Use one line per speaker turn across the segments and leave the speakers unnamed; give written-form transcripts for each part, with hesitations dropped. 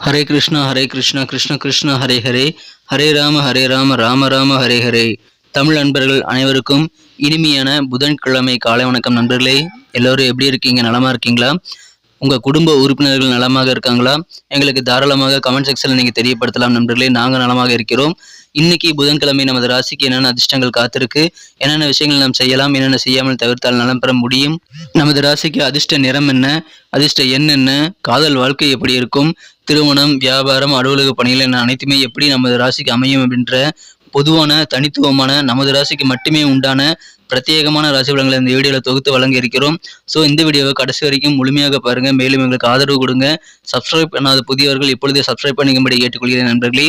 ஹரே கிருஷ்ணா கிருஷ்ண கிருஷ்ண ஹரே ஹரே, ஹரே ராம ராம ராம ஹரே ஹரே. தமிழ் நண்பர்கள் அனைவருக்கும் இனிமையான புதன்கிழமை காலை வணக்கம் நண்பர்களே. எல்லோரும் எப்படி இருக்கீங்க? நலமா இருக்கீங்களா? உங்கள் குடும்ப உறுப்பினர்கள் நலமாக இருக்காங்களா? எங்களுக்கு தாராளமாக கமெண்ட் செக்ஷனில் நீங்கள் தெரியப்படுத்தலாம் நண்பர்களே. நாங்கள் நலமாக இருக்கிறோம். இன்னைக்கு புதன்கிழமை நமது ராசிக்கு என்னென்ன அதிர்ஷ்டங்கள் காத்திருக்கு, என்னென்ன விஷயங்கள் நாம் செய்யலாம், என்னென்ன செய்யாமல் தவிர்த்தால் நலம் பெற முடியும், நமது ராசிக்கு அதிர்ஷ்ட நிறம் என்ன, அதிர்ஷ்ட எண் என்ன, காதல் வாழ்க்கை எப்படி இருக்கும், திருமணம், வியாபாரம், அலுவலக பணிகள் என அனைத்துமே எப்படி நமது ராசிக்கு அமையும் அப்படின்ற பொதுவான தனித்துவமான நமது ராசிக்கு மட்டுமே உண்டான பிரத்யேகமான ராசி பலன்களை இந்த வீடியோவில் தொகுத்து வழங்க இருக்கிறோம். ஸோ இந்த வீடியோவை கடைசி வரைக்கும் முழுமையாக பாருங்க. மேலும் எங்களுக்கு ஆதரவு கொடுங்க. சப்ஸ்கிரைப் பண்ணாத புதியவர்கள் இப்பொழுதே சப்ஸ்கிரைப் பண்ணிக்கும்படி கேட்டுக்கொள்கிறேன் நண்பர்களே.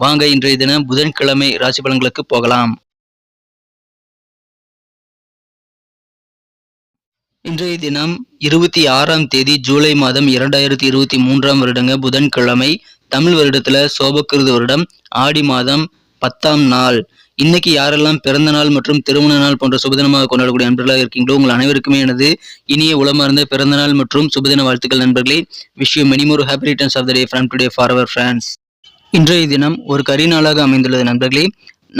வாங்க இன்றைய தினம் புதன்கிழமை ராசி பலன்களுக்கு போகலாம். இன்றைய தினம் 26ஆம் தேதி ஜூலை மாதம் 2023ஆம் வருடங்க புதன்கிழமை. தமிழ் வருடத்துல சோபக்கிருது வருடம் ஆடி மாதம் 10ஆம் நாள். இன்னைக்கு யாரெல்லாம் பிறந்த நாள் மற்றும் திருமண நாள் போன்ற சுபதினமாக கொண்டாடக்கூடிய நண்பர்களாக இருக்கீங்களோ உங்கள் அனைவருக்குமே எனது இனிய உளமார்ந்த பிறந்த நாள் மற்றும் சுபதின வாழ்த்துக்கள் நண்பர்களே. Wish you many more happy returns of the day from today for our friends. இன்றைய தினம் ஒரு கரிநாளாக அமைந்துள்ளது நண்பர்களே.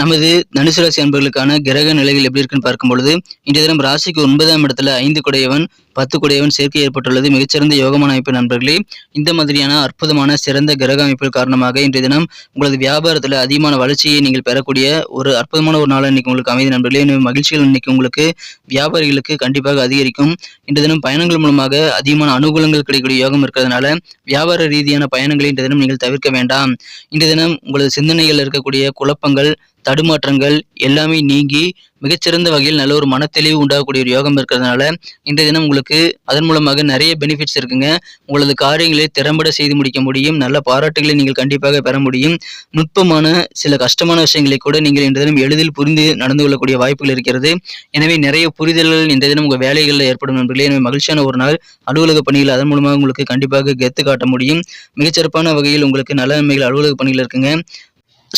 நமது தனுசு ராசி அன்பர்களுக்கான கிரக நிலைகள் எப்படி இருக்குன்னு பார்க்கும் பொழுது, இன்றைய தினம் ராசிக்கு 9ஆம் இடத்துல 5 குடையவன் 10 குடையவன் சேர்க்கை ஏற்பட்டுள்ளது. மிகச்சிறந்த யோகமான அமைப்பு நண்பர்களே. இந்த மாதிரியான அற்புதமான சிறந்த கிரக அமைப்புகள் காரணமாக இன்றைய தினம் உங்களது வியாபாரத்தில் அதிகமான வளர்ச்சியை நீங்கள் பெறக்கூடிய ஒரு அற்புதமான ஒரு நாள் இன்னைக்கு உங்களுக்கு அமைதி நண்பர்களே. மகிழ்ச்சிகள் இன்னைக்கு உங்களுக்கு வியாபாரிகளுக்கு கண்டிப்பாக அதிகரிக்கும். இன்றைய தினம் பயணங்கள் மூலமாக அதிகமான அனுகூலங்கள் கிடைக்கக்கூடிய யோகம் இருக்கிறதுனால வியாபார ரீதியான பயணங்களை இன்றைய தினம் நீங்கள் தவிர்க்க வேண்டாம். இன்றைய தினம் உங்களது சிந்தனைகள் இருக்கக்கூடிய குழப்பங்கள், தடுமாற்றங்கள் எல்லாமே நீங்கி மிகச்சிறந்த வகையில் நல்ல ஒரு மனத்தெளிவு உண்டாகக்கூடிய ஒரு யோகம் இருக்கிறதுனால இன்றைய தினம் உங்களுக்கு அதன் மூலமாக நிறைய பெனிஃபிட்ஸ் இருக்குங்க. உங்களது காரியங்களை திறம்பட செய்து முடிக்க முடியும். நல்ல பாராட்டுகளை நீங்கள் கண்டிப்பாக பெற முடியும். நுட்பமான சில கஷ்டமான விஷயங்களை கூட நீங்கள் இன்றைய தினம் எளிதில் புரிந்து நடந்து கொள்ளக்கூடிய வாய்ப்புகள் இருக்கிறது. எனவே நிறைய புரிதல்கள் இன்றைய தினம் உங்கள் வேலைகளில் ஏற்படும் நண்பர்களே. எனவே மகிழ்ச்சியான ஒரு நாள். அலுவலக பணிகள் அதன் மூலமாக உங்களுக்கு கண்டிப்பாக கெத்து காட்ட முடியும். மிகச்சிறப்பான வகையில் உங்களுக்கு நல்ல நன்மைகள் அலுவலக பணிகள் இருக்குங்க.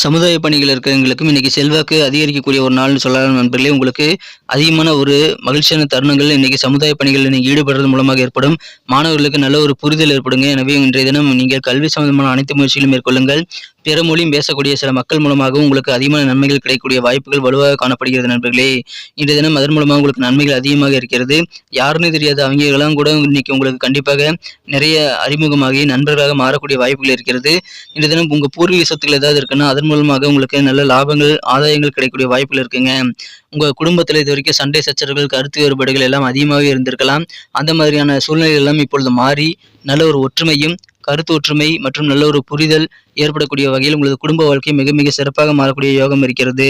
சமுதாய பணிகள் இருக்கிறவங்களுக்கும் இன்னைக்கு செல்வாக்கு அதிகரிக்கக்கூடிய ஒரு நாள்னு சொல்லலாம் நண்பர்களே. உங்களுக்கு அதிகமான ஒரு மகிழ்ச்சியான தருணங்கள் இன்னைக்கு சமுதாய பணிகளில் நீங்கள் ஈடுபடுறது மூலமாக ஏற்படும். மாணவர்களுக்கு நல்ல ஒரு புரிதல் ஏற்படுங்க. எனவே இன்றைய தினம் நீங்கள் கல்வி சம்பந்தமான அனைத்து முயற்சிகளும் மேற்கொள்ளுங்கள். பிற மொழியும் பேசக்கூடிய சில மக்கள் மூலமாகவும் உங்களுக்கு அதிகமான நன்மைகள் கிடைக்கக்கூடிய வாய்ப்புகள் வலுவாக காணப்படுகிறது நண்பர்களே. இன்றைய தினம் அதன் மூலமாக உங்களுக்கு நன்மைகள் அதிகமாக இருக்கிறது. யாருன்னு தெரியாத அவங்கெல்லாம் கூட இன்னைக்கு உங்களுக்கு கண்டிப்பாக நிறைய அறிமுகமாகி நண்பர்களாக மாறக்கூடிய வாய்ப்புகள் இருக்கிறது. இன்றைய தினம் உங்கள் பூர்வீக சொத்துக்கள் ஏதாவது இருக்குன்னா அதன் மூலமாக உங்களுக்கு நல்ல லாபங்கள், ஆதாயங்கள் கிடைக்கக்கூடிய வாய்ப்புகள் இருக்குங்க. உங்கள் குடும்பத்தில் இது வரைக்கும் சண்டை சச்சரவுகள், கருத்து வேறுபாடுகள் எல்லாம் அதிகமாகவே இருந்திருக்கலாம். அந்த மாதிரியான சூழ்நிலைகள் எல்லாம் இப்பொழுது மாறி நல்ல ஒரு ஒற்றுமையும், கருத்து ஒற்றுமை மற்றும் நல்ல ஒரு புரிதல் ஏற்படக்கூடிய வகையில் உங்களது குடும்ப வாழ்க்கை மிக மிக சிறப்பாக மாறக்கூடிய யோகம் இருக்கிறது.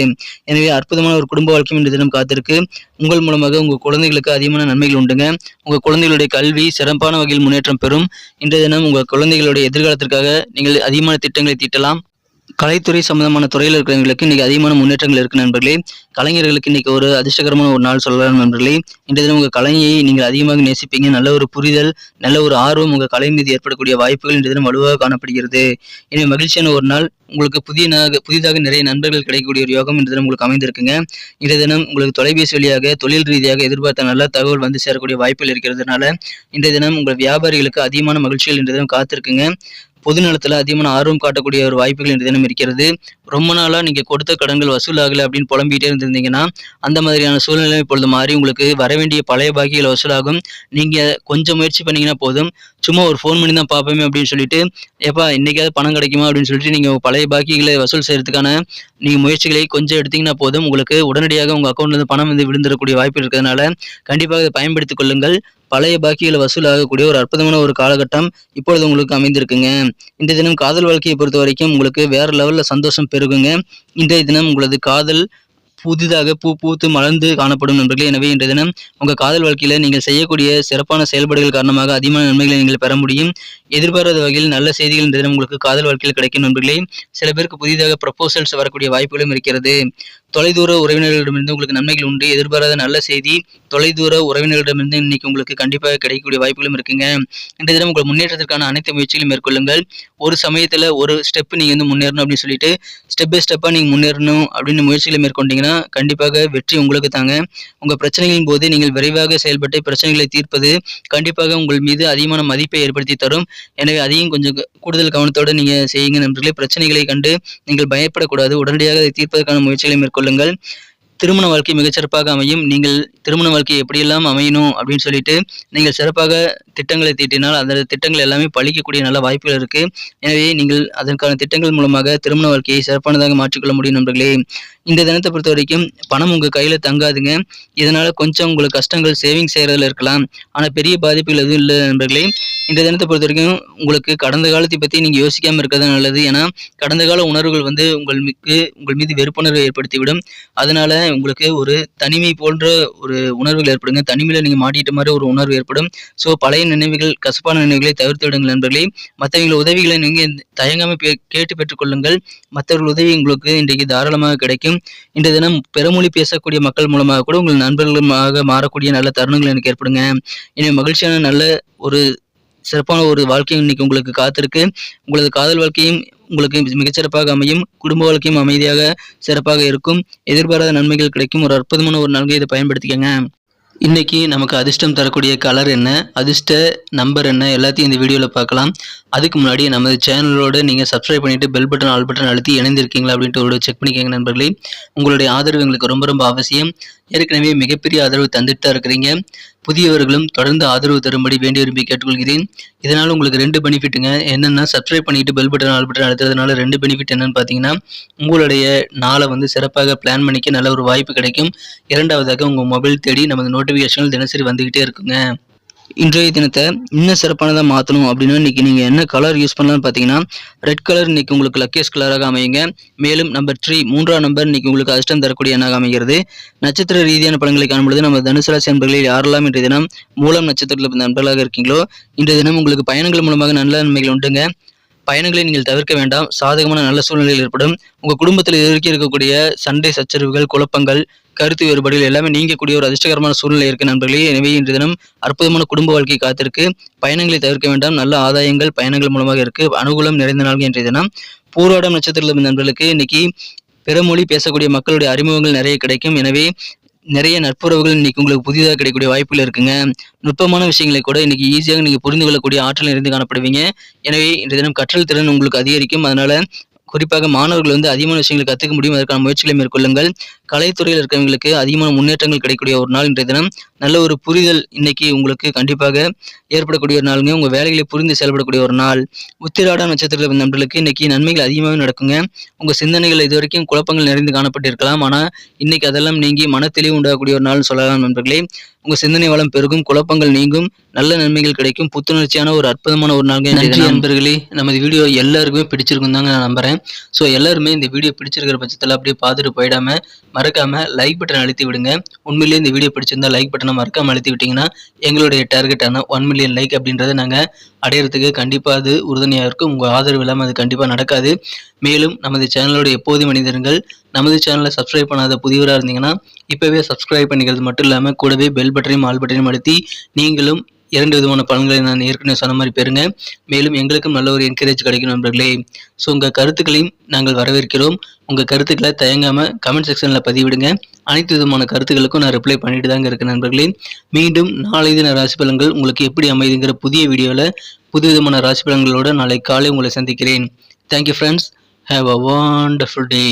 எனவே அற்புதமான ஒரு குடும்ப வாழ்க்கையும் இந்த தினம் காத்திருக்கு. உங்கள் மூலமாக உங்கள் குழந்தைகளுக்கு அதிகமான நன்மைகள் உண்டுங்க. உங்கள் குழந்தைகளுடைய கல்வி சிறப்பான வகையில் முன்னேற்றம் பெறும். இன்றைய தினம் உங்கள் குழந்தைகளுடைய எதிர்காலத்திற்காக நீங்கள் அதிகமான திட்டங்களை தீட்டலாம். கலைத்துறை சம்பந்தமான துறையில் இருக்கிறவங்களுக்கு இன்னைக்கு அதிகமான முன்னேற்றங்கள் இருக்கு நண்பர்களே. கலைஞர்களுக்கு இன்னைக்கு ஒரு அதிர்ஷ்டகரமான ஒரு நாள் சொல்லலாம் நண்பர்களே. இன்றைய தினம் உங்கள் கலையை நீங்கள் அதிகமாக நேசிப்பீங்க. நல்ல ஒரு புரிதல், நல்ல ஒரு ஆர்வம் உங்கள் கலை மீது ஏற்படக்கூடிய வாய்ப்புகள் இன்றைய தினம் வலுவாக காணப்படுகிறது. எனவே மகிழ்ச்சியான ஒரு நாள். உங்களுக்கு புதிதாக நிறைய நண்பர்கள் கிடைக்கக்கூடிய ஒரு யோகம் இன்றைய தினம் உங்களுக்கு அமைந்திருக்குங்க. இன்றைய தினம் உங்களுக்கு தொலைபேசி வழியாக தொழில் ரீதியாக எதிர்பார்த்த நல்ல தகவல் வந்து சேரக்கூடிய வாய்ப்புகள் இருக்கிறதுனால இன்றைய தினம் உங்கள் வியாபாரிகளுக்கு அதிகமான மகிழ்ச்சிகள் இன்றைய தினம் காத்திருக்குங்க. பொது நலத்தில் அதிகமான ஆர்வம் காட்டக்கூடிய ஒரு வாய்ப்புகள் இன்றைய தினம் இருக்கிறது. ரொம்ப நாளாக நீங்கள் கொடுத்த கடன்கள் வசூலாகலை அப்படின்னு புலம்பிகிட்டே இருந்திருந்தீங்கன்னா அந்த மாதிரியான சூழ்நிலை இப்பொழுது மாறி உங்களுக்கு வர வேண்டிய பழைய பாக்கிகள் வசூலாகும். நீங்கள் கொஞ்சம் முயற்சி பண்ணீங்கன்னா போதும். சும்மா ஒரு ஃபோன் பண்ணி தான் பார்ப்போமே அப்படின்னு சொல்லிட்டு, ஏப்பா இன்னைக்காவது பணம் கிடைக்குமா அப்படின்னு சொல்லிட்டு நீங்கள் பழைய பாக்கிகளை வசூல் செய்யறதுக்கான நீங்கள் முயற்சிகளை கொஞ்சம் எடுத்தீங்கன்னா போதும். உங்களுக்கு உடனடியாக உங்கள் அக்கௌண்ட்லேருந்து பணம் வந்து விழுந்துடக்கூடிய வாய்ப்பு இருக்கிறதுனால கண்டிப்பாக இதை பயன்படுத்திக் கொள்ளுங்கள். பழைய பாக்கிகளை வசூலாகக்கூடிய ஒரு அற்புதமான ஒரு காலகட்டம் இப்பொழுது உங்களுக்கு அமைந்திருக்குங்க. இன்றைய தினம் காதல் வாழ்க்கையை பொறுத்த வரைக்கும் உங்களுக்கு வேற லெவல்ல சந்தோஷம் பெருகுங்க. இன்றைய தினம் உங்களது காதல் புதிதாக பூ பூத்து மலர்ந்து காணப்படும் நண்பர்களே. எனவே இன்றைய தினம் உங்கள் காதல் வாழ்க்கையில் நீங்கள் செய்யக்கூடிய சிறப்பான செயல்பாடுகள் காரணமாக அதிகமான நன்மைகளை நீங்கள் பெற முடியும். எதிர்பாராத வகையில் நல்ல செய்திகள் இன்றைய தினம் உங்களுக்கு காதல் வாழ்க்கையில் கிடைக்கும் நண்பர்களே. சில பேருக்கு புதிதாக ப்ரப்போசல்ஸ் வரக்கூடிய வாய்ப்புகளும் இருக்கிறது. தொலைதூர உறவினர்களிடமிருந்து உங்களுக்கு நன்மைகள் உண்டு. எதிர்பாராத நல்ல செய்தி தொலைதூர உறவினர்களிடமிருந்து இன்னைக்கு உங்களுக்கு கண்டிப்பாக கிடைக்கக்கூடிய வாய்ப்புகளும் இருக்குங்க. இன்றைய தினம் உங்கள் முன்னேற்றத்திற்கான அனைத்து முயற்சிகளையும் மேற்கொள்ளுங்கள். ஒரு சமயத்துல ஒரு ஸ்டெப் நீங்க வந்து முன்னேறணும் அப்படின்னு சொல்லிட்டு ஸ்டெப் பை ஸ்டெப்பா நீங்க முன்னேறணும் அப்படின்னு முயற்சிகளை மேற்கொண்டீங்கன்னா கண்டிப்பாக வெற்றி உங்களுக்கு தாங்க. உங்க பிரச்சனைகளின் போது நீங்கள் விரைவாக செயல்பட்டு பிரச்சனைகளை தீர்ப்பது கண்டிப்பாக உங்கள் மீது அதிகமான மதிப்பை ஏற்படுத்தி தரும். எனவே அதையும் கொஞ்சம் கூடுதல் கவனத்தோடு நீங்க செய்யுங்க நண்பர்களே. பிரச்சனைகளை கண்டு நீங்கள் பயப்படக்கூடாது. உடனடியாக அதை தீர்ப்பதற்கான முயற்சிகளை மேற்கொள்ளுங்கள். திருமண வாழ்க்கை மிகச்சிறப்பாக அமையும். நீங்கள் திருமண வாழ்க்கை எப்படியெல்லாம் அமையணும் அப்படின்னு சொல்லிட்டு நீங்கள் சிறப்பாக திட்டங்களை தீட்டினால் அந்த திட்டங்கள் எல்லாமே பலிக்கக்கூடிய நல்ல வாய்ப்புகள் இருக்கு. எனவே நீங்கள் அதற்கான திட்டங்கள் மூலமாக திருமண வாழ்க்கையை சிறப்பானதாக மாற்றிக்கொள்ள முடியும் நண்பர்களே. இந்த தினத்தை பொறுத்த வரைக்கும் பணம் உங்க கையில தங்காதுங்க. இதனால கொஞ்சம் உங்களுக்கு கஷ்டங்கள் சேவிங் செய்யறதுல இருக்கலாம். ஆனா பெரிய பாதிப்புகள் எதுவும் இல்லை நண்பர்களே. இந்த தினத்தை பொறுத்த வரைக்கும் உங்களுக்கு கடந்த காலத்தை பத்தி நீங்க யோசிக்காம இருக்கிறது நல்லது. ஏன்னா கடந்த கால உணர்வுகள் வந்து உங்கள் மீது வெறுப்புணர்வை ஏற்படுத்திவிடும். அதனால உங்களுக்கு ஒரு தனிமை போன்ற ஒரு உணர்வுகள் ஏற்படுங்க. தனிமையில நீங்க மாட்டிட்ட மாதிரி ஒரு உணர்வு ஏற்படும். ஸோ பழைய நினைவுகள், கசப்பான நினைவுகளை தவிர்த்து விடுங்கள் நண்பர்களே. மற்றவங்கள உதவிகளை நீங்க தயங்காம கேட்டு பெற்றுக்கொள்ளுங்கள். மற்றவர்கள் உதவி உங்களுக்கு இன்றைக்கு தாராளமாக கிடைக்கும். இந்த தினம் பிறமொழி பேசக்கூடிய மக்கள் மூலமாக கூட உங்கள் நண்பர்களுமாக மாறக்கூடிய நல்ல தருணங்கள் எனக்கு ஏற்படுங்க. எனவே மகிழ்ச்சியான நல்ல ஒரு சிறப்பான ஒரு வாழ்க்கையும் இன்னைக்கு உங்களுக்கு காத்திருக்கு. உங்களது காதல் வாழ்க்கையும் உங்களுக்கு மிகச்சிறப்பாக அமையும். குடும்ப வாழ்க்கையும் அமைதியாக சிறப்பாக இருக்கும். எதிர்பாராத நன்மைகள் கிடைக்கும். ஒரு அற்புதமான ஒரு நாள்கள் இதை பயன்படுத்திக்கங்க. இன்னைக்கு நமக்கு அதிர்ஷ்டம் தரக்கூடிய கலர் என்ன, அதிர்ஷ்ட நம்பர் என்ன எல்லாத்தையும் இந்த வீடியோவில் பார்க்கலாம். அதுக்கு முன்னாடி நமது சேனலோட நீங்கள் சப்ஸ்கிரைப் பண்ணிட்டு பெல் பட்டன் ஆல் பட்டன் அழுத்தி இணைந்திருக்கீங்களா அப்படின்ட்டு ஒரு செக் பண்ணிக்கோங்க நண்பர்களே. உங்களுடைய ஆதரவு எங்களுக்கு ரொம்ப ரொம்ப அவசியம். ஏற்கனவே மிகப்பெரிய ஆதரவு தந்துட்டு தான் இருக்கிறீங்க. புதியவர்களும் தொடர்ந்து ஆதரவு தரும்படி வேண்டி விரும்பி கேட்டுக்கொள்கிறேன். இதனால் உங்களுக்கு 2 பெனிஃபிட்டுங்க. என்னென்னா சப்ஸ்கிரைப் பண்ணிட்டு பெல் பட்டன் ஆல் பட்டன் அழுத்துறதுனால 2 பெனிஃபிட் என்னன்னு பார்த்தீங்கன்னா உங்களுடைய நாளை வந்து சிறப்பாக பிளான் பண்ணிக்க நல்ல ஒரு வாய்ப்பு கிடைக்கும். இரண்டாவதாக உங்கள் மொபைல் தேடி நமது நோட்டிஃபிகேஷன்கள் தினசரி வந்துக்கிட்டே இருக்குங்க. இன்றைய தினத்தை இன்னும் சிறப்பானதாக மாற்றணும் அப்படின்னா இன்றைக்கி நீங்கள் என்ன கலர் யூஸ் பண்ணலாம்னு பார்த்தீங்கன்னா ரெட் கலர் இன்றைக்கி உங்களுக்கு லக்கியஸ்ட் கலராக அமையுங்க. மேலும் நம்பர் 3 3ஆம் நம்பர் இன்றைக்கி உங்களுக்கு அதிர்ஷ்டம் தரக்கூடிய எண்ணாக அமைகிறது. நட்சத்திர ரீதியான பலன்களை காணும்பொழுது நம்ம தனுசு ராசி நண்பர்களில் யாரெல்லாம் இன்றைய தினம் மூலம் நட்சத்திரத்தில் நண்பர்களாக இருக்கீங்களோ இன்றைய தினம் உங்களுக்கு பயணங்கள் மூலமாக நல்ல நன்மைகள் உண்டுங்க. பயணங்களை நீங்கள் தவிர்க்க வேண்டாம். சாதகமான நல்ல சூழ்நிலையில் ஏற்படும். உங்கள் குடும்பத்தில் எதிர்க்க இருக்கக்கூடிய சண்டை சச்சரவுகள், குழப்பங்கள், கருத்து வேறுபாடுகள் எல்லாமே நீங்கக்கூடிய ஒரு அதிர்ஷ்டகரமான சூழ்நிலை இருக்கு நண்பர்களே. எனவே இன்று தினம் அற்புதமான குடும்ப வாழ்க்கை காத்திருக்கு. பயணங்களை தவிர்க்க வேண்டாம். நல்ல ஆதாயங்கள் பயணங்கள் மூலமாக இருக்கு. அனுகூலம் நிறைந்த நாள்கள் இன்றைய தினம். பூராடம் நட்சத்திரத்தில் நண்பர்களுக்கு இன்னைக்கு பிற மொழி பேசக்கூடிய மக்களுடைய அறிமுகங்கள் நிறைய கிடைக்கும். எனவே நிறைய நட்புறவுகள் இன்னைக்கு உங்களுக்கு புதிதாக கிடைக்கக்கூடிய வாய்ப்புகள் இருக்குங்க. நுட்பமான விஷயங்களை கூட இன்னைக்கு ஈஸியாக நீங்க புரிந்து கொள்ளக்கூடிய ஆற்றல் நிறைந்து காணப்படுவீங்க. எனவே இன்றைய தினம் கற்றல் திறன் உங்களுக்கு அதிகரிக்கும். அதனால குறிப்பாக மாணவர்கள் வந்து அதிகமான விஷயங்களை கற்றுக்க முடியும். அதற்கான முயற்சிகளை மேற்கொள்ளுங்கள். கலைத்துறையில் இருக்கிறவங்களுக்கு அதிகமான முன்னேற்றங்கள் கிடைக்கக்கூடிய ஒரு நாள் இன்றைய தினம். நல்ல ஒரு புரிதல் இன்னைக்கு உங்களுக்கு கண்டிப்பாக ஏற்படக்கூடிய ஒரு நாளுங்க. உங்கள் வேலைகளை புரிந்து செயல்படக்கூடிய ஒரு நாள். உத்திராட நட்சத்திரத்தில் நண்பர்களுக்கு இன்னைக்கு நன்மைகள் அதிகமாக நடக்குங்க. உங்கள் சிந்தனைகள் இதுவரைக்கும் குழப்பங்கள் நிறைந்து காணப்பட்டிருக்கலாம். ஆனால் இன்னைக்கு அதெல்லாம் நீங்கி மனத்தெளிவு உண்டாகக்கூடிய ஒரு நாள் சொல்லலாம் நண்பர்களே. உங்கள் சிந்தனை வளம் பெருகும், குழப்பங்கள் நீங்கும், நல்ல நன்மைகள் கிடைக்கும். புத்துணர்ச்சியான ஒரு அற்புதமான ஒரு நாள். நன்றி நண்பர்களே. நமது வீடியோ எல்லாருக்குமே பிடிச்சிருக்கும் தாங்க நான் நம்புறேன். ஸோ எல்லாருமே இந்த வீடியோ பிடிச்சிருக்கிற பட்சத்தில் அப்படியே பார்த்துட்டு போயிடாம மறக்காம லைக் பட்டன் அழுத்தி விடுங்க. உண்மையிலேயே இந்த வீடியோ பிடிச்சிருந்தா லைக் பட்டனை மறக்காம அழுத்தி விட்டீங்கன்னா எங்களுடைய டார்கெட்டான 1 மில்லியன் லைக் அப்படின்றத நாங்கள் அடையிறதுக்கு கண்டிப்பாக அது உறுதுணையாக இருக்கும். உங்கள் ஆதரவு இல்லாமல் அது கண்டிப்பாக நடக்காது. மேலும் நமது சேனலோட எப்போதும் மனிதர்கள் நமது சேனலை சப்ஸ்கிரைப் பண்ணாத புதியவராக இருந்தீங்கன்னா இப்போவே சப்ஸ்கிரைப் பண்ணிக்கிறது மட்டும் இல்லாமல் கூடவே பெல் பட்டனையும் ஆல் பட்டனையும் அழுத்தி நீங்களும் 2 விதமான பலன்களை நான் ஏற்கனவே சொன்ன மாதிரி பெறுங்க. மேலும் எங்களுக்கும் நல்ல ஒரு என்கரேஜ் கிடைக்கும் நண்பர்களே. ஸோ உங்கள் கருத்துக்களையும் நாங்கள் வரவேற்கிறோம். உங்கள் கருத்துக்களை தயங்காமல் கமெண்ட் செக்ஷனில் பதிவிடுங்க. அனைத்து விதமான கருத்துக்களுக்கும் நான் ரிப்ளை பண்ணிட்டு தாங்க இருக்கேன் நண்பர்களே. மீண்டும் நாளை தின ராசி பலன்கள் உங்களுக்கு எப்படி அமைதுங்கிற புதிய வீடியோவில் புது விதமான ராசி பலன்களோடு நாளை காலை உங்களை சந்திக்கிறேன். Thank you friends. Have a wonderful day.